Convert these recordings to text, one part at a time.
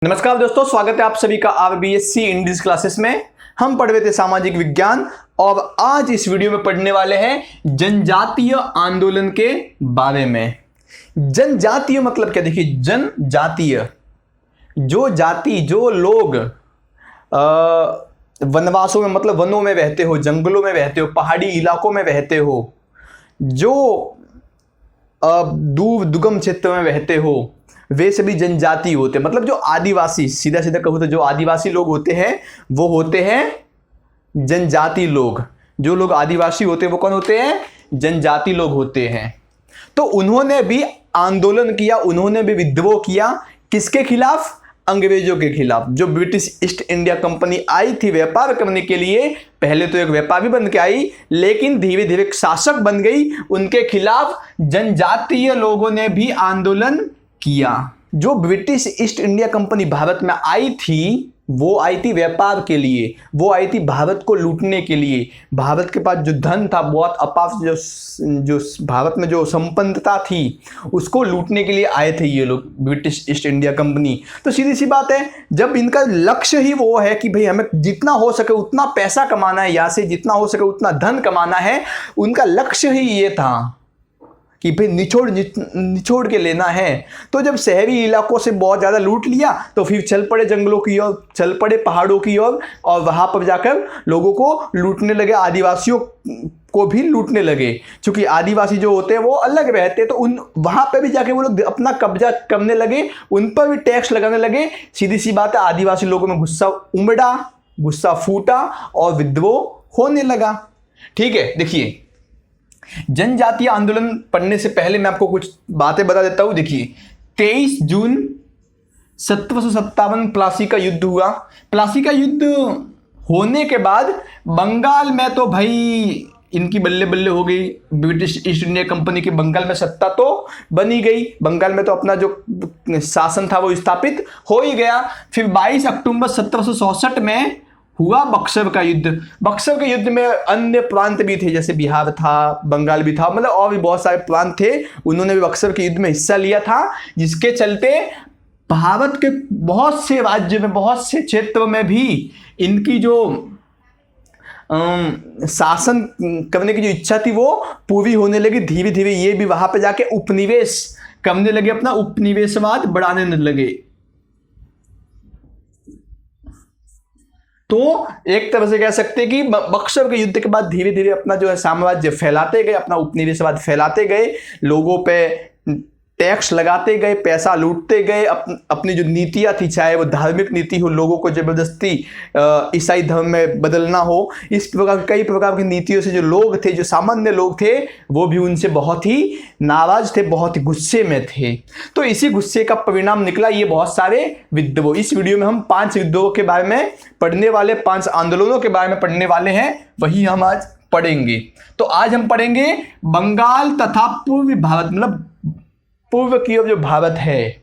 नमस्कार दोस्तों, स्वागत है आप सभी का आरबीएससी इंग्लिश क्लासेस में। हम पढ़ रहे थे सामाजिक विज्ञान और आज इस वीडियो में पढ़ने वाले हैं जनजातीय आंदोलन के बारे में। जनजातीय मतलब क्या? देखिए, जनजातीय जो जाति, जो लोग वनवासों में मतलब वनों में रहते हो, जंगलों में रहते हो, पहाड़ी इलाकों में रहते हो, जो दूर दुर्गम क्षेत्र में रहते हो, वे सभी जनजाति होते हैं। मतलब जो आदिवासी, सीधा सीधा कहूँ तो जो आदिवासी लोग होते हैं वो होते हैं जनजाति लोग। जो लोग आदिवासी होते हैं वो कौन होते हैं? जनजाति लोग होते हैं। तो उन्होंने भी आंदोलन किया, उन्होंने भी विद्रोह किया। किसके खिलाफ? अंग्रेजों के खिलाफ। जो ब्रिटिश ईस्ट इंडिया कंपनी आई थी व्यापार करने के लिए, पहले तो एक व्यापारी बन के आई, लेकिन धीरे धीरे एक शासक बन गई। उनके खिलाफ जनजातीय लोगों ने भी आंदोलन किया। जो British east India company Bharat में आई थी, वो आई थी व्यापार के लिए, वो आई थी भारत को लूटने के लिए। भारत के पास जो धन था, बहुत अपार, जो भारत में जो संपन्नता थी, उसको लूटने के लिए आए थे ये लोग, ब्रिटिश ईस्ट इंडिया कंपनी। तो सीधी सी बात है, जब इनका लक्ष्य ही वो है कि भाई हमें जितना हो सके उतना पैसा कमाना है, यहाँ से जितना हो सके उतना धन कमाना है, उनका लक्ष्य ही ये था कि भाई निचोड़ के लेना है। तो जब शहरी इलाकों से बहुत ज़्यादा लूट लिया तो फिर चल पड़े जंगलों की ओर, चल पड़े पहाड़ों की ओर, और वहाँ पर जाकर लोगों को लूटने लगे, आदिवासियों को भी लूटने लगे। क्योंकि आदिवासी जो होते हैं वो अलग रहते हैं, तो उन वहाँ पर भी जाके वो लोग अपना कब्जा करने लगे, उन पर भी टैक्स लगाने लगे। सीधी सी बात है, आदिवासी लोगों में गुस्सा उमड़ा, गुस्सा फूटा और विद्रोह होने लगा। ठीक है, देखिए, जनजातीय आंदोलन पढ़ने से पहले मैं आपको कुछ बातें बता देता हूं। देखिए, 23 जून 1757 प्लासी का युद्ध हुआ। प्लासी का युद्ध होने के बाद बंगाल में तो भाई इनकी बल्ले बल्ले हो गई। ब्रिटिश ईस्ट इंडिया कंपनी की बंगाल में सत्ता तो बनी गई, बंगाल में तो अपना जो शासन था वो स्थापित हो ही गया। फिर 22 अक्टूबर 1764 में हुआ बक्सर का युद्ध। बक्सर के युद्ध में अन्य प्रांत भी थे, जैसे बिहार था, बंगाल भी था, मतलब और भी बहुत सारे प्रांत थे, उन्होंने भी बक्सर के युद्ध में हिस्सा लिया था। जिसके चलते भारत के बहुत से राज्य में, बहुत से क्षेत्रों में भी इनकी जो शासन करने की जो इच्छा थी वो पूरी होने लगी। धीरे धीरे ये भी वहां पे जाके उपनिवेश करने लगे, अपना उपनिवेशवाद बढ़ाने लगे। तो एक तरह से कह सकते हैं कि बक्सर के युद्ध के बाद धीरे धीरे अपना जो है साम्राज्य फैलाते गए, अपना उपनिवेशवाद फैलाते गए, लोगों पे टैक्स लगाते गए, पैसा लूटते गए। अपनी जो नीतियां थी, चाहे वो धार्मिक नीति हो, लोगों को जबरदस्ती ईसाई धर्म में बदलना हो, इस प्रकार कई प्रकार की नीतियों से जो लोग थे, जो सामान्य लोग थे, वो भी उनसे बहुत ही नाराज थे, बहुत ही गुस्से में थे। तो इसी गुस्से का परिणाम निकला ये बहुत सारे विद्रोह। इस वीडियो में हम 5 विद्रोह के बारे में पढ़ने वाले, 5 आंदोलनों के बारे में पढ़ने वाले हैं, वही हम आज पढ़ेंगे। तो आज हम पढ़ेंगे बंगाल तथा पूर्वी भारत, मतलब पूर्व की ओर जो भारत है,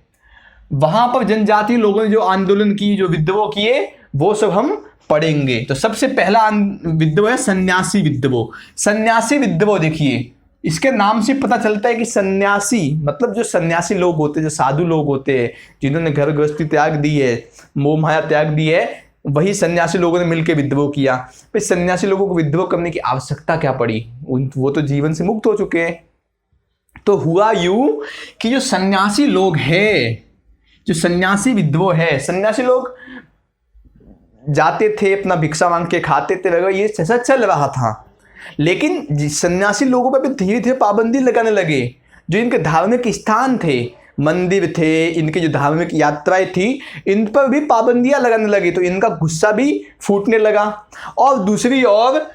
वहां पर जनजातीय लोगों ने जो आंदोलन की, जो विद्रोह किए, वो सब हम पढ़ेंगे। तो सबसे पहला विद्रोह है सन्यासी विद्रोह। सन्यासी विद्रोह, देखिए, इसके नाम से पता चलता है कि सन्यासी मतलब जो सन्यासी लोग होते हैं, जो साधु लोग होते हैं, जिन्होंने घर गृहस्थी त्याग दी है, मोह माया त्याग दी है, वही सन्यासी लोगों ने मिलकर विद्रोह किया। फिर सन्यासी लोगों को विद्रोह करने की आवश्यकता क्या पड़ी? वो तो जीवन से मुक्त हो चुके हैं। तो हुआ यूं कि जो सन्यासी लोग हैं, जो सन्यासी विद्रोह है, सन्यासी लोग जाते थे, अपना भिक्षा मांग के खाते थे वगैरह, ये ऐसा चल रहा था। लेकिन सन्यासी लोगों पर भी धीरे धीरे पाबंदी लगाने लगे। जो इनके धार्मिक स्थान थे, मंदिर थे, इनकी जो धार्मिक यात्राएं थी, इन पर भी पाबंदियां लगाने लगी। तो इनका गुस्सा भी फूटने लगा। और दूसरी ओर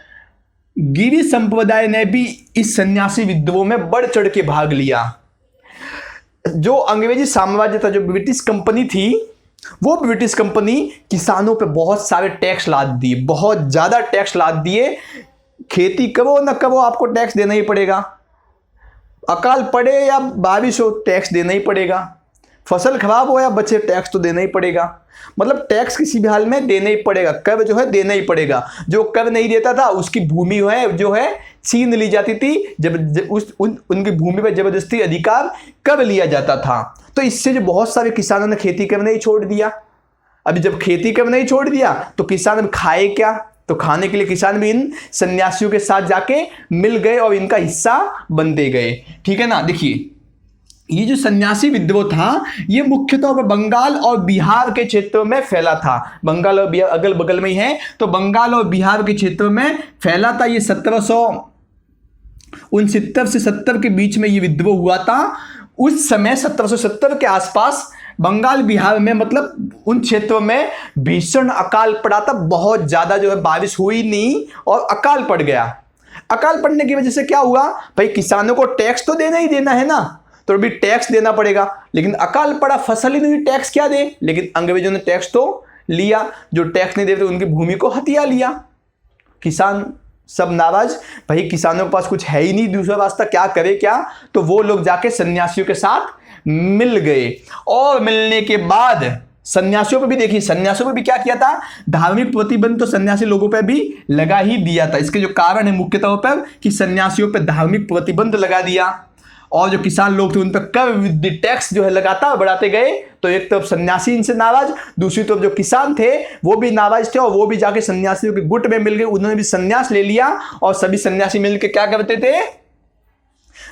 गिरी संप्रदाय ने भी इस सन्यासी विद्रोह में बढ़ चढ़ के भाग लिया। जो अंग्रेजी साम्राज्य था, जो ब्रिटिश कंपनी थी, वो ब्रिटिश कंपनी किसानों पे बहुत सारे टैक्स लाद दिए, बहुत ज्यादा टैक्स लाद दिए। खेती करो न करो, आपको टैक्स देना ही पड़ेगा। अकाल पड़े या बारिश हो, टैक्स देना ही पड़ेगा। फसल खराब हो या बचे, टैक्स तो देना ही पड़ेगा। मतलब टैक्स किसी भी हाल में देना ही पड़ेगा, कर जो है देना ही पड़ेगा। जो कर नहीं देता था उसकी भूमि जो है छीन ली जाती थी, जब उनकी भूमि पर जबरदस्ती अधिकार कर लिया जाता था। तो इससे जो बहुत सारे किसानों ने खेती करना ही छोड़ दिया, अभी जब खेती करना ही छोड़ दिया तो किसान अब खाए क्या? तो खाने के लिए किसान भी इन सन्यासियों के साथ जाके मिल गए और इनका हिस्सा बनते गए। ठीक है ना। देखिए ये जो सन्यासी विद्रोह था ये मुख्य तौर पर बंगाल और बिहार के क्षेत्रों में फैला था। बंगाल और बिहार अगल बगल में ही है, तो बंगाल और बिहार के क्षेत्रों में फैला था। ये 1769 से 70 के बीच में ये विद्रोह हुआ था। उस समय 1770 के आसपास बंगाल बिहार में मतलब उन क्षेत्रों में भीषण अकाल पड़ा था। बहुत ज्यादा जो है बारिश हुई नहीं और अकाल पड़ गया। अकाल पड़ने की वजह से क्या हुआ भाई, किसानों को टैक्स तो देना ही देना है ना, तो अभी टैक्स देना पड़ेगा। लेकिन अकाल पड़ा, फसल ही नहीं, टैक्स क्या दे। लेकिन अंग्रेजों ने टैक्स तो लिया, जो टैक्स नहीं देते उनकी भूमि को हथिया लिया। किसान सब नाराज, भाई किसानों के पास कुछ है ही नहीं, दूसरा रास्ता क्या करे क्या। तो वो लोग जाके सन्यासियों के साथ मिल गए और मिलने के बाद सन्यासियों पर भी, देखिए सन्यासियों पर भी क्या किया था, धार्मिक प्रतिबंध तो सन्यासी लोगों पर भी लगा ही दिया था। इसके जो कारण है मुख्य तौर पर कि सन्यासियों पर धार्मिक प्रतिबंध लगा दिया और जो किसान लोग थे उन पर कर टैक्स जो है लगातार बढ़ाते गए। तो एक तरफ सन्यासी इनसे नाराज, दूसरी तरफ जो किसान थे वो भी नाराज थे और वो भी जाके सन्यासियों के गुट में मिल गए। उन्होंने भी सन्यास ले लिया और सभी सन्यासी मिलकर क्या करते थे,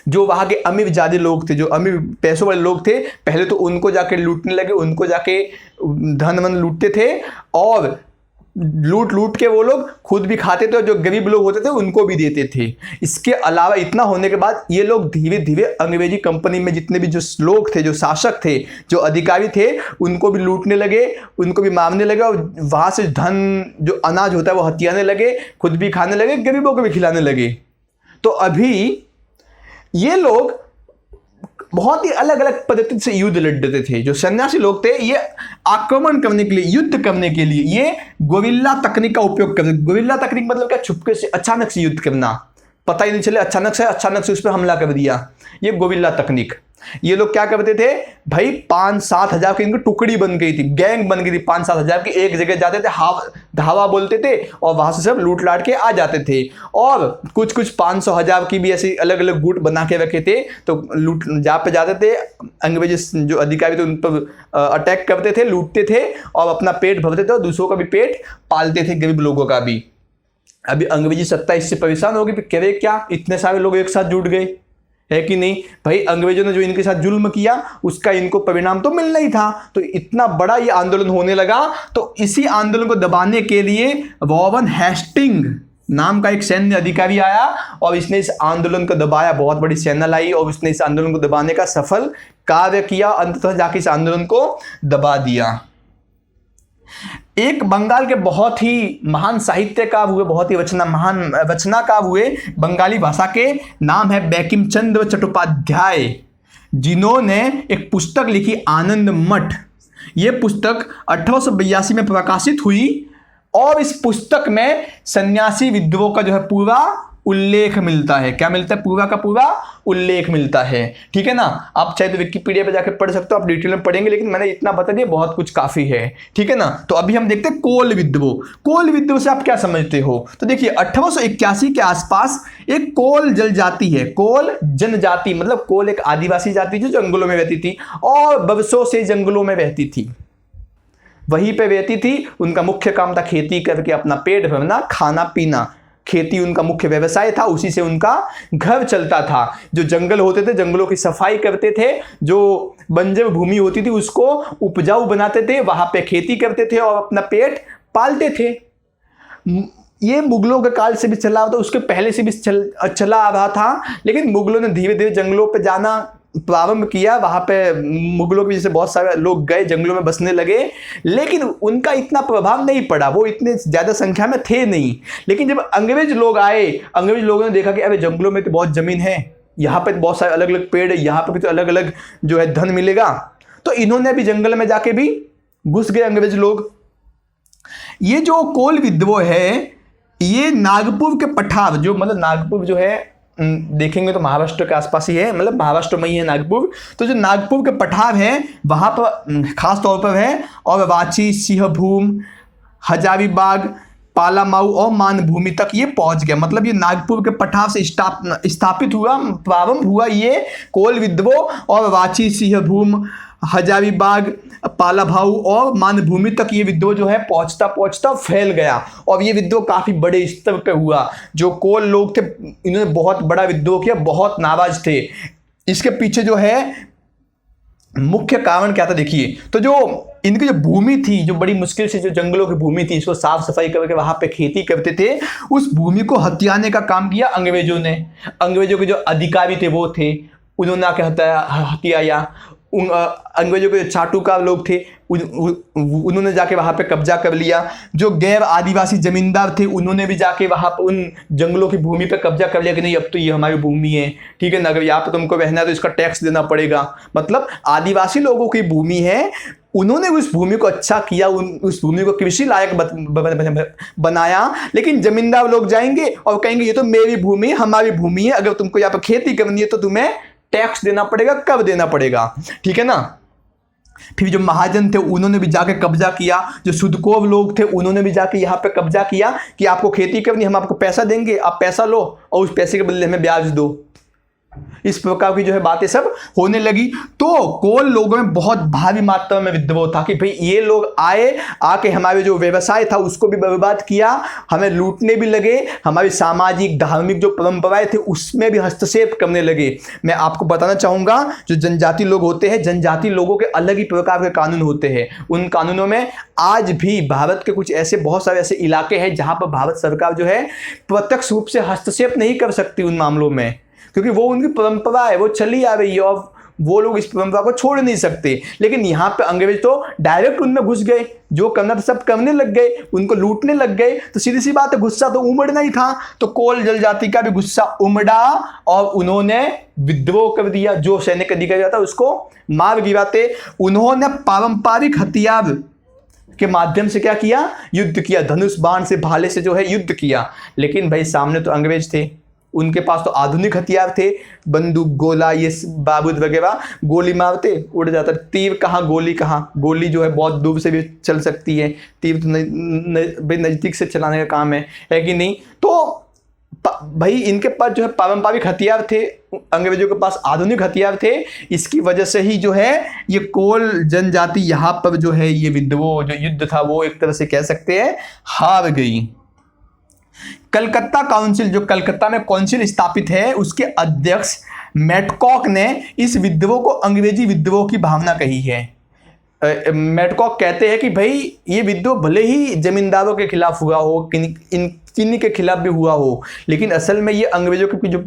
जो वहां के अमीर ज्यादा लोग थे, जो अमीर पैसों वाले लोग थे, पहले तो उनको जाके लूटने लगे, उनको जाके धन मन लूटते थे और लूट लूट के वो लोग खुद भी खाते थे और जो गरीब लोग होते थे उनको भी देते थे। इसके अलावा इतना होने के बाद ये लोग धीरे धीरे अंग्रेजी कंपनी में जितने भी जो लोग थे, जो शासक थे, जो अधिकारी थे, उनको भी लूटने लगे, उनको भी मारने लगे और वहां से धन जो अनाज होता है वो हथियाने लगे, खुद भी खाने लगे, गरीबों को भी खिलाने लगे। तो अभी ये लोग बहुत ही अलग अलग पद्धति से युद्ध लड़ते थे। जो सन्यासी लोग थे ये आक्रमण करने के लिए, युद्ध करने के लिए ये गोविल्ला तकनीक का उपयोग करते। गोविल्ला तकनीक मतलब क्या, छुपके से अचानक से युद्ध करना, पता ही नहीं चले, अचानक से उस पर हमला कर दिया, ये गोविल्ला तकनीक। ये लोग क्या करते थे भाई, 5-7 हजार की इनकी टुकड़ी बन गई थी, गैंग बन गई थी 5-7 हजार की। एक जगह जाते थे, धावा बोलते थे और वहां से सब लूट लाट के आ जाते थे। और कुछ 500 हजार की भी ऐसे अलग अलग गुट बना के रखे थे। तो लूट जहाँ पे जाते थे अंग्रेजी जो अधिकारी थे उन पर अटैक करते थे, लूटते थे और अपना पेट भरते थे और दूसरों का भी पेट पालते थे, गरीब लोगों का भी। अभी अंग्रेजी सत्ता इससे परेशान होगी, करे क्या, इतने सारे लोग एक साथ जुट गए, है कि नहीं भाई। अंग्रेजों ने जो इनके साथ जुल्म किया उसका इनको परिणाम तो मिलना ही था। तो इतना बड़ा ये आंदोलन होने लगा। तो इसी आंदोलन को दबाने के लिए वॉरेन हेस्टिंग नाम का एक सैन्य अधिकारी आया और इसने इस आंदोलन को दबाया। बहुत बड़ी सेना लाई और उसने इस आंदोलन को दबाने का सफल कार्य किया, अंततः जाके इस आंदोलन को दबा दिया। एक बंगाल के बहुत ही महान साहित्यकार हुए, बहुत ही महान रचनाकार हुए बंगाली भाषा के, नाम है बंकिम चंद्र चट्टोपाध्याय, जिन्होंने एक पुस्तक लिखी आनंद मठ। यह पुस्तक 1882 में प्रकाशित हुई और इस पुस्तक में सन्यासी विद्रोह का जो है पूरा उल्लेख मिलता है। क्या मिलता है, पूरा का पूरा उल्लेख मिलता है। ठीक है ना। आप चाहे तो विकिपीडिया पे जाकर पढ़ सकते हो, आप डिटेल में पढ़ेंगे, लेकिन मैंने इतना बता दिया, बहुत कुछ काफी है। ठीक है ना। तो अभी हम देखते हैं कोल विद्रोह। कोल विद्रोह से आप क्या समझते हो, तो देखिए 1881 के आसपास एक कोल जनजाति है। कोल जनजाति मतलब कोल एक आदिवासी जाति जो जंगलों में रहती थी और बरसों से जंगलों में रहती थी, वहीं पे रहती थी। उनका मुख्य काम था खेती करके अपना पेट भरना, खाना पीना। खेती उनका मुख्य व्यवसाय था, उसी से उनका घर चलता था। जो जंगल होते थे जंगलों की सफाई करते थे, जो बंजर भूमि होती थी उसको उपजाऊ बनाते थे, वहां पे खेती करते थे और अपना पेट पालते थे। ये मुगलों के काल से भी चला हुआ था, उसके पहले से भी चला आ रहा था। लेकिन मुगलों ने धीरे धीरे जंगलों पे जाना प्रारंभ किया। वहां पे मुगलों की वजह से बहुत सारे लोग गए, जंगलों में बसने लगे, लेकिन उनका इतना प्रभाव नहीं पड़ा, वो इतने ज्यादा संख्या में थे नहीं। लेकिन जब अंग्रेज लोग आए, अंग्रेज लोगों ने देखा कि अरे जंगलों में तो बहुत जमीन है, यहाँ पे बहुत सारे अलग अलग पेड़ है, यहाँ पे भी तो अलग अलग जो है धन मिलेगा। तो इन्होंने भी जंगल में जाके भी घुस गए अंग्रेज लोग। ये जो कोल विद्रोह है ये नागपुर के पठार, जो मतलब नागपुर जो है देखेंगे तो महाराष्ट्र के आसपास ही है, मतलब महाराष्ट्र में ही है नागपुर। तो जो नागपुर के पठार है वहां पर खास तौर पर है, और वाची, सिंहभूम, हजारीबाग, पालामाऊ और मानभूमि तक ये पहुंच गया। मतलब ये नागपुर के पठार से स्थापित हुआ, प्रारंभ हुआ ये कोल विद्रोह। और वाची, सिंहभूम, हजारीबाग, पालाभाऊ और मानभूमि तक ये विद्रोह जो है पहुंचता पहुंचता फैल गया और ये विद्रोह काफी बड़े स्तर पे हुआ। जो कोल लोग थे इन्होंने बहुत बड़ा विद्रोह किया, बहुत नाराज थे। इसके पीछे जो है मुख्य कारण क्या था देखिए, तो जो इनकी जो भूमि थी, जो बड़ी मुश्किल से जो जंगलों की भूमि थी, इसको साफ सफाई करके वहां पे खेती करते थे, उस भूमि को हथियाने का काम किया अंग्रेजों ने। अंग्रेजों के जो अधिकारी थे वो थे, उन्होंने आके हथियाया। अंग्रेजों के जो चाटुकार लोग थे उन्होंने जाके वहां पे कब्जा कर लिया। जो गैर आदिवासी जमींदार थे उन्होंने भी जाके वहां पर उन जंगलों की भूमि पे कब्जा कर लिया कि नहीं अब तो ये हमारी भूमि है, ठीक है ना, अगर यहाँ पे तुमको रहना है तो इसका टैक्स देना पड़ेगा। मतलब आदिवासी लोगों की भूमि है, उन्होंने उस भूमि को अच्छा किया, उस भूमि को कृषि लायक बनाया। लेकिन जमींदार लोग जाएंगे और कहेंगे ये तो मेरी भूमि है, हमारी भूमि है, अगर तुमको यहाँ पर खेती करनी है तो तुम्हें टैक्स देना पड़ेगा, कब देना पड़ेगा, ठीक है ना। फिर जो महाजन थे उन्होंने भी जाके कब्जा किया, जो सुदकोव लोग थे उन्होंने भी जाके यहाँ पे कब्जा किया कि आपको खेती करनी, हम आपको पैसा देंगे, आप पैसा लो और उस पैसे के बदले हमें ब्याज दो। इस प्रकार की जो है बातें सब होने लगी। तो कोल लोगों में बहुत भारी मात्रा में विद्रोह था कि भाई ये लोग आके हमारे जो व्यवसाय था उसको भी बर्बाद किया, हमें लूटने भी लगे, हमारी सामाजिक धार्मिक जो परंपराएं थे उसमें भी हस्तक्षेप करने लगे। मैं आपको बताना चाहूंगा, जो जनजाति लोग होते हैं, जनजाति लोगों के अलग ही प्रकार के कानून होते हैं। उन कानूनों में आज भी भारत के कुछ ऐसे बहुत सारे ऐसे इलाके हैं जहां पर भारत सरकार जो है प्रत्यक्ष रूप से हस्तक्षेप नहीं कर सकती उन मामलों में, क्योंकि वो उनकी परंपरा है, वो चली आ रही है और वो लोग इस परंपरा को छोड़ नहीं सकते। लेकिन यहाँ पे अंग्रेज तो डायरेक्ट उनमें घुस गए, जो करना था सब करने लग गए, उनको लूटने लग गए। तो सीधी सी बात है, गुस्सा तो उमड़ना ही था। तो कोल जनजाति का भी गुस्सा उमड़ा और उन्होंने विद्रोह कर दिया। जो सैनिक अधिकारी था उसको मार गिराते। उन्होंने पारंपरिक हथियार के माध्यम से क्या किया, युद्ध किया, धनुष बाण से, भाले से जो है युद्ध किया। लेकिन भाई सामने तो अंग्रेज थे, उनके पास तो आधुनिक हथियार थे, बंदूक, गोला, ये बारूद वगैरह, गोली मारते उड़ जाता। तीर कहाँ, गोली कहाँ, गोली जो है बहुत दूर से भी चल सकती है, तीर तो भाई नज़दीक से चलाने का काम है कि नहीं। तो भाई इनके पास जो है पारंपरिक हथियार थे, अंग्रेजों के पास आधुनिक हथियार थे। इसकी वजह से ही जो है ये कोल जनजाति यहाँ पर जो है ये विद्रोह जो युद्ध था वो एक तरह से कह सकते हैं हार गई। कलकत्ता काउंसिल, जो कलकत्ता में काउंसिल स्थापित है, उसके अध्यक्ष मैटकॉक ने इस विद्रोह को अंग्रेजी विद्रोह की भावना कही है। मैटकॉक कहते हैं कि भाई ये विद्रोह भले ही जमींदारों के खिलाफ हुआ हो, किन्हीं के खिलाफ भी हुआ हो, लेकिन असल में ये अंग्रेजों की जो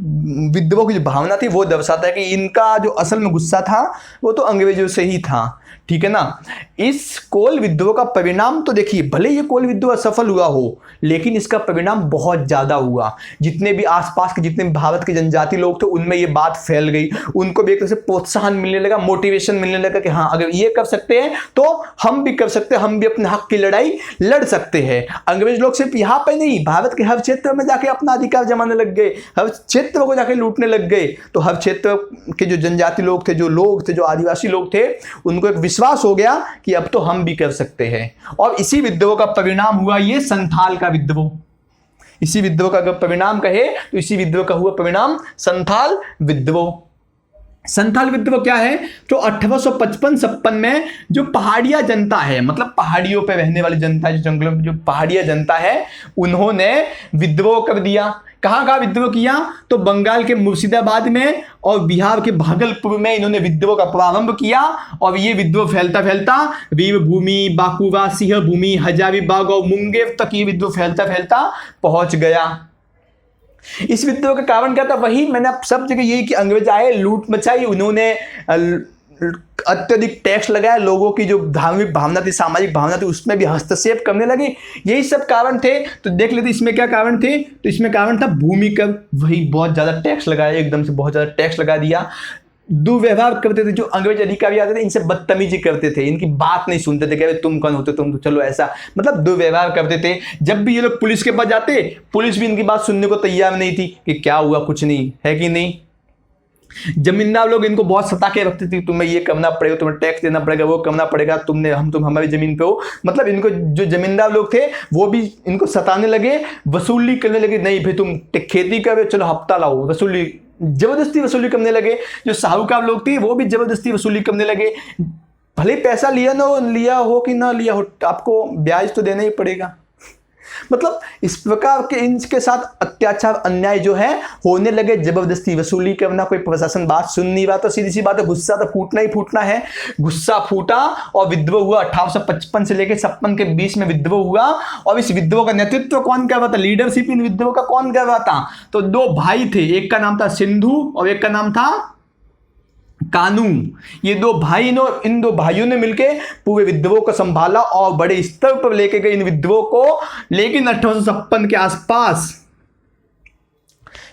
विद्रोह की जो भावना थी वो दर्शाता है कि इनका जो असल में गुस्सा था वो तो अंग्रेजों से ही था, ठीक है ना। इस कोल विद्रोह का परिणाम तो देखिए, भले ये कोल विद्रोह असफल हुआ हो लेकिन इसका परिणाम बहुत ज्यादा हुआ। जितने भी आसपास के जितने भी भारत के जनजाति लोग थे उनमें ये बात फैल गई, उनको भी एक तरह से प्रोत्साहन मिलने लगा, मोटिवेशन मिलने लगा कि हाँ अगर ये कर सकते हैं तो हम भी कर सकते हैं, हम भी अपने हक की लड़ाई लड़ सकते हैं। अंग्रेज लोग सिर्फ यहाँ पे नहीं, भारत के हर क्षेत्र में जाके अपना अधिकार जमाने लग गए, हर क्षेत्र को जाके लूटने लग गए। तो हर क्षेत्र के जो जनजाति लोग थे, जो आदिवासी लोग थे, उनको एक विश्वास हो गया कि अब तो हम भी कर सकते हैं। और इसी विद्रोह का परिणाम हुआ ये संथाल का विद्रोह। इसी विद्रोह का अगर परिणाम कहे तो इसी विद्रोह का हुआ परिणाम संथाल विद्रोह। संथाल विद्रोह क्या है, तो 1855-56 में जो पहाड़िया जनता है, मतलब पहाड़ियों पे रहने वाली जनता, जो जंगलों में जो पहाड़िया जनता है, उन्होंने विद्रोह कर दिया। कहाँ कहाँ विद्रोह किया, तो बंगाल के मुर्शिदाबाद में और बिहार के भागलपुर में इन्होंने विद्रोह का प्रारंभ किया। और ये विद्रोह फैलता फैलता वीरभूमि, बांकुरा, सिंहभूमि, हजारीबाग और मुंगेर तक ये विद्रोह फैलता फैलता पहुंच गया। इस विद्रोह का कारण क्या था, वही मैंने सब जगह यही कि अंग्रेज आए, लूट मचाई, उन्होंने अत्यधिक टैक्स लगाया, लोगों की जो धार्मिक भावना थी, सामाजिक भावना थी, उसमें भी हस्तक्षेप करने लगे। यही सब कारण थे। तो देख लेते इसमें क्या कारण थे, तो इसमें कारण था भूमि कर, वही बहुत ज्यादा टैक्स लगाया, एकदम से बहुत ज्यादा टैक्स लगा दिया। दुर्व्यवहार करते थे, जो अंग्रेज अधिकारी आते थे इनसे बदतमीजी करते थे, इनकी बात नहीं सुनते थे, कहते तुम कौन होते, तुम तो चलो ऐसा, मतलब दुर्व्यवहार करते थे। जब भी ये लोग पुलिस के पास जाते, पुलिस भी इनकी बात सुनने को तैयार नहीं थी कि क्या हुआ, कुछ नहीं है कि नहीं। जमींदार लोग इनको बहुत सता के रखते थे, तुम्हें ये करना पड़ेगा, तुम्हें टैक्स देना पड़ेगा, वो करना पड़ेगा, तुम हमारी जमीन पे हो। मतलब इनको जो जमींदार लोग थे वो भी इनको सताने लगे, वसूली करने लगे। नहीं भाई तुम खेती करो, चलो हफ्ता लाओ, वसूली, जबरदस्ती वसूली करने लगे। जो साहूकार लोग थे वो भी जबरदस्ती वसूली करने लगे। भले पैसा लिया हो कि ना लिया हो, आपको ब्याज तो देना ही पड़ेगा। मतलब इस प्रकार के इनके साथ अत्याचार अन्याय जो है होने लगे, जबरदस्ती वसूली करना, कोई प्रशासन बात सुन नहीं रहा, तो सीधी सी बात है गुस्सा तो फूटना ही फूटना है। गुस्सा फूटा और विद्रोह हुआ। 1855 से लेकर 56 के बीच में विद्रोह हुआ। और इस विद्रोह का नेतृत्व कौन कर रहा था, लीडरशिप इन विद्रोह का कौन कर रहा था? तो दो भाई थे, एक का नाम था सिंधु और एक का नाम था कानू। ये दो भाई ने, इन दो भाइयों ने मिलकर पूरे विद्रोह को संभाला और बड़े स्तर पर लेके गए इन विद्रोह को। लेकिन 1856 के आसपास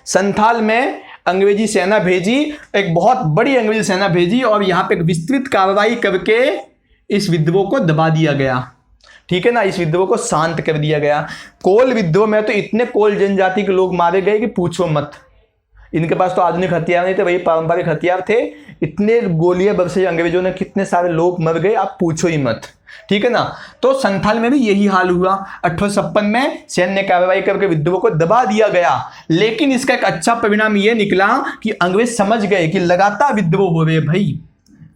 संथाल में अंग्रेजी सेना भेजी, एक बहुत बड़ी अंग्रेजी सेना भेजी और यहां पे एक विस्तृत कार्रवाई करके इस विद्रोह को दबा दिया गया। ठीक है ना, इस विद्रोह को शांत कर दिया गया। कोल विद्रोह में तो इतने कोल जनजाति के लोग मारे गए कि पूछो मत। इनके पास तो आधुनिक हथियार नहीं थे, वही पारंपरिक हथियार थे। इतने गोलियां बरसे अंग्रेजों ने, कितने सारे लोग मर गए, आप पूछो ही मत। ठीक है ना, तो संथाल में भी यही हाल हुआ। 1856 में सैन्य कार्रवाई करके विद्रोह को दबा दिया गया। लेकिन इसका एक अच्छा परिणाम यह निकला कि अंग्रेज समझ गए कि लगातार विद्रोह हो रहे भाई,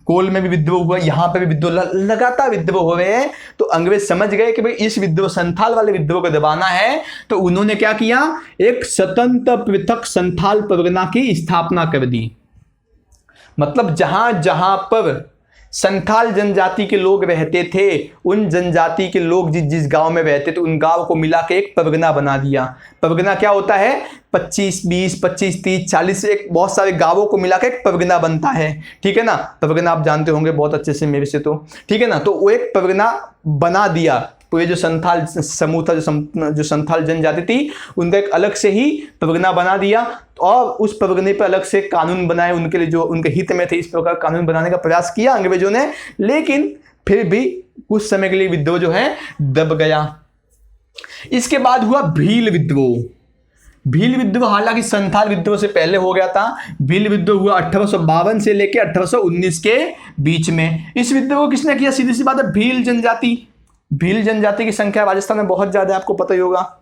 कोल में भी विद्रोह हुआ, यहां पे भी विद्रोह, लगातार विद्रोह हो रहे हैं। तो अंग्रेज समझ गए कि भाई इस विद्रोह, संथाल वाले विद्रोह को दबाना है। तो उन्होंने क्या किया, एक स्वतंत्र पृथक संथाल परगना की स्थापना कर दी। मतलब जहां जहां पर संथाल जनजाति के लोग रहते थे, उन जनजाति के लोग जिस जिस गांव में रहते थे, उन गांव को मिला के एक परगना बना दिया। परगना क्या होता है, 25, 20, 25, 30, 40 एक बहुत सारे गांवों को मिला के एक परगना बनता है। ठीक है ना, परगना आप जानते होंगे बहुत अच्छे से मेरे से, तो ठीक है ना। तो वो एक परगना बना दिया। पूरे जो संथाल समूह था, जो संथाल जनजाति थी, उनका एक अलग से ही परगना बना दिया और उस परगने पर अलग से कानून बनाए उनके लिए, जो उनके हित में थे। इस प्रकार कानून बनाने का प्रयास किया अंग्रेजों ने, लेकिन फिर भी कुछ समय के लिए विद्रोह जो है दब गया। इसके बाद हुआ भील विद्रोह। भील विद्रोह हालांकि संथाल विद्रोह से पहले हो गया था। भील विद्रोह हुआ 1852 से लेकर 1819 के बीच में। इस विद्रोह को किसने किया, सीधी सी बात है भील जनजाति। भील जनजाति की संख्या राजस्थान में बहुत ज्यादा है, आपको पता ही होगा।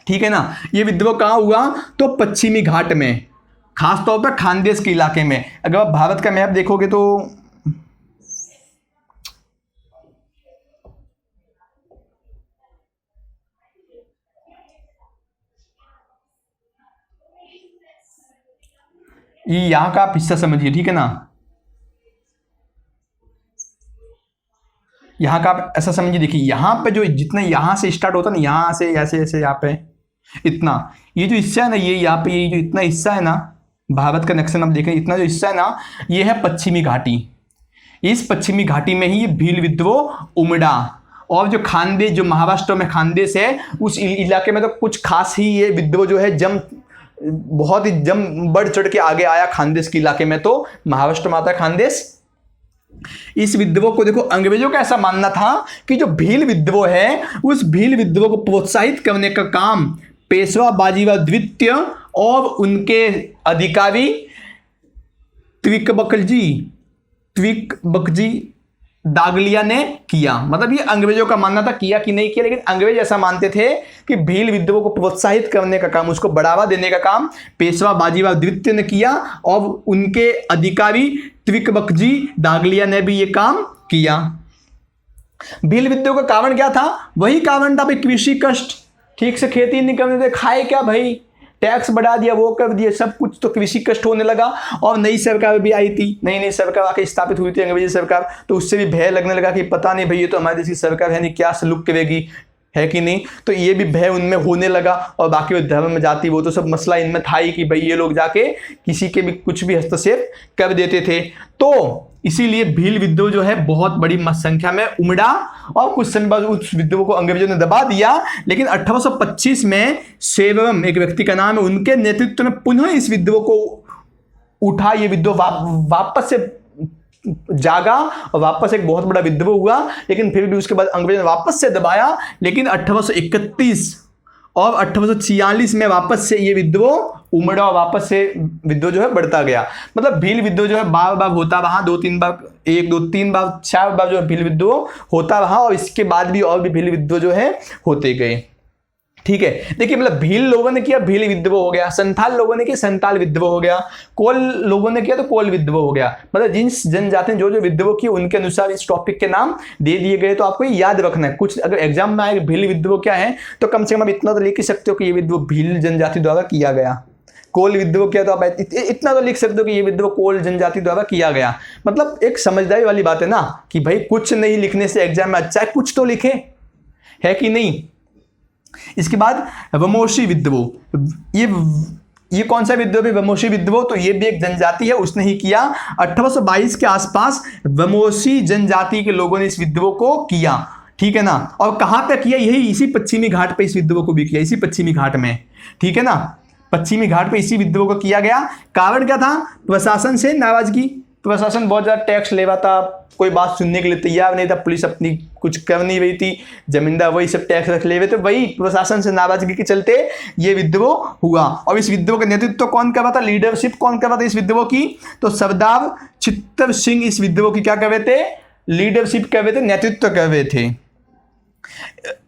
ठीक है ना, ये विद्रोह कहां हुआ, तो पश्चिमी घाट में, खासतौर पर खानदेश के इलाके में। अगर आप भारत का मैप देखोगे तो ये यहां का आप हिस्सा समझिए। ठीक है ना, यहाँ का आप ऐसा समझिए, देखिए यहाँ पे जो जितना यहाँ से स्टार्ट होता है ना, यहाँ से ऐसे ऐसे यहाँ पे इतना, ये जो हिस्सा है ना, ये यहाँ पे ये जो इतना हिस्सा है ना, भारत का नक्शा आप देखें, इतना जो हिस्सा है ना, ये है पश्चिमी घाटी। इस पश्चिमी घाटी में ही ये भील विद्रोह उमड़ा। और जो खानदेश, जो महाराष्ट्र में खानदेश है, उस इलाके में तो कुछ खास ही ये विद्रोह जो है बहुत ही बढ़ चढ़ के आगे आया। खानदेश के इलाके में तो महाराष्ट्र में आता है खानदेश। इस विद्रोह को देखो, अंग्रेजों का ऐसा मानना था कि जो भील विद्रोह है, उस भील विद्रोह को प्रोत्साहित करने का काम पेशवा बाजीराव द्वितीय और उनके अधिकारी त्रिकबकजी दागलिया ने किया। मतलब ये अंग्रेजों का मानना था, किया कि नहीं किया, लेकिन अंग्रेज ऐसा मानते थे कि भील विद्रोह को प्रोत्साहित करने का काम, उसको बढ़ावा देने का काम पेशवा बाजीराव द्वितीय ने किया और उनके अधिकारी त्रिकबकजी दागलिया ने भी ये काम किया। भील विद्रोह का कारण क्या था, वही कारण था भाई कृषि कष्ट। ठीक से खेती नहीं करने थे, खाए क्या भाई, टैक्स बढ़ा दिया, वो कर दिया, सब कुछ, तो कृषि कष्ट होने लगा। और नई सरकार भी आई थी, नई सरकार आके स्थापित हुई थी अंग्रेजी सरकार, तो उससे भी भय लगने लगा कि पता नहीं भाई ये तो हमारे देश की सरकार है नहीं, क्या सलूक करेगी, है कि नहीं। तो ये भी भय उनमें होने लगा। और बाकी वो धर्म में जाति, वो तो सब मसला इनमें था ही कि भाई ये लोग जाके किसी के भी कुछ भी हस्तक्षेप कर देते थे। तो इसीलिए भील विद्रोह जो है बहुत बड़ी संख्या में उमड़ा और कुछ समय बाद उस विद्रोह को अंग्रेजों ने दबा दिया। लेकिन 1825 में सेवरम, एक व्यक्ति का नाम है, उनके नेतृत्व में पुनः इस विद्रोह को उठा। ये विद्रोह वापस से जागा और वापस एक बहुत बड़ा विद्रोह हुआ। लेकिन फिर भी उसके बाद अंग्रेजों ने वापस से दबाया। लेकिन 1831 और 1846 में वापस से ये विद्रोह उमड़ा और वापस से विद्रोह जो है बढ़ता गया। मतलब भील विद्रोह जो है बार बार होता रहा, 2-3 बार, 1, 2, 3 बार, 4 बार जो है भील विद्रोह होता रहा। और इसके बाद भी और भी भील विद्रोह जो है होते गए। ठीक है, देखिए मतलब भील लोगों ने किया भील विद्रोह हो गया, संथाल लोगों ने किया संथाल विद्रोह हो गया, कोल लोगों ने किया तो कोल विद्रोह हो गया। मतलब जिन जनजाति ने जो जो विद्रोह किए उनके अनुसार इस टॉपिक के नाम दे दिए गए। तो आपको याद रखना है, कुछ अगर एग्जाम में आए भील विद्रोह क्या है तो कम से कम आप इतना तो लिख ही सकते हो कि ये विद्रोह भील जनजाति द्वारा किया गया। कोल विद्रोह किया तो आप इतना तो लिख सकते हो कि ये विद्रोह कोल जनजाति द्वारा किया गया। मतलब एक समझदारी वाली बात है ना कि भाई कुछ नहीं लिखने से एग्जाम में अच्छा है, कुछ तो लिखे, है कि नहीं। इसके बाद वमोशी विद्रोह, ये कौन सा विद्रोह है वमोशी विद्रोह, तो ये भी एक जनजाति है, उसने ही किया। 1822 के आसपास वमोशी जनजाति के लोगों ने इस विद्रोह को किया, ठीक है ना। और कहां पे किया, यही इसी पश्चिमी घाट पे इस विद्रोह को भी किया, इसी पश्चिमी घाट में, ठीक है ना। पश्चिमी घाट पे इसी विद्रोह को किया गया। कारण क्या था, प्रशासन से नाराजगी, प्रशासन बहुत ज्यादा टैक्स ले रहा था, कोई बात सुनने के लिए तैयार नहीं था, पुलिस अपनी कुछ कर नहीं रही थी, जमींदार वही सब टैक्स रख ले रहे थे, वही प्रशासन से नाराजगी के चलते ये विद्रोह हुआ। और इस विद्रोह का नेतृत्व कौन कर रहा था, लीडरशिप कौन कर रहा था इस विद्रोह की, तो सरदार चित्तर सिंह इस विद्रोह की क्या कर रहे थे, लीडरशिप कर रहे थे, नेतृत्व कर रहे थे।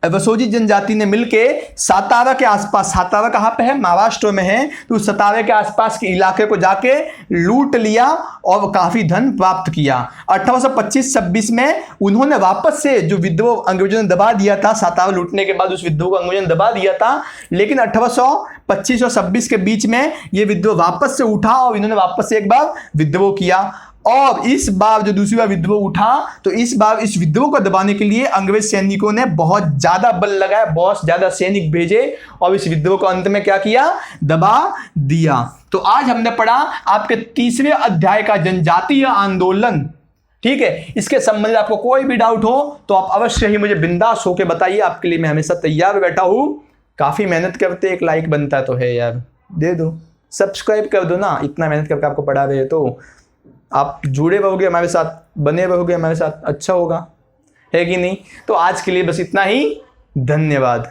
वसोजी जनजाति ने मिलके सातारा के आसपास, सातारा कहां पे है, महाराष्ट्र में है, तो सातारा के आसपास के इलाके को जाके लूट लिया और काफी धन प्राप्त किया। 1825-26 में उन्होंने वापस से जो विद्रोह अंग्रेजों ने दबा दिया था, सातारा लूटने के बाद उस विद्रोह को अंग्रेजों ने दबा दिया था, लेकिन 1825 और 26 के बीच में यह विद्रोह वापस से उठा और इन्होंने वापस से एक बार विद्रोह किया। और इस बार जो दूसरी बार विद्रोह उठा, तो इस बार इस विद्रोह को दबाने के लिए अंग्रेज सैनिकों ने बहुत ज्यादा बल लगाया, बहुत ज्यादा सैनिक भेजे और इस विद्रोह को अंत में क्या किया, दबा दिया। तो आज हमने पढ़ा आपके तीसरे अध्याय का जनजातीय आंदोलन, ठीक है। इसके संबंध में आपको कोई भी डाउट हो तो आप अवश्य ही मुझे बिंदास होकर बताइए, आपके लिए मैं हमेशा तैयार बैठा हूं। काफी मेहनत करते, एक लाइक बनता तो है यार, दे दो, सब्सक्राइब कर दो ना, इतना मेहनत करके आपको पढ़ा रहे तो आप जुड़े रहोगे हमारे साथ, बने रहोगे हमारे साथ, अच्छा होगा, है कि नहीं। तो आज के लिए बस इतना ही, धन्यवाद।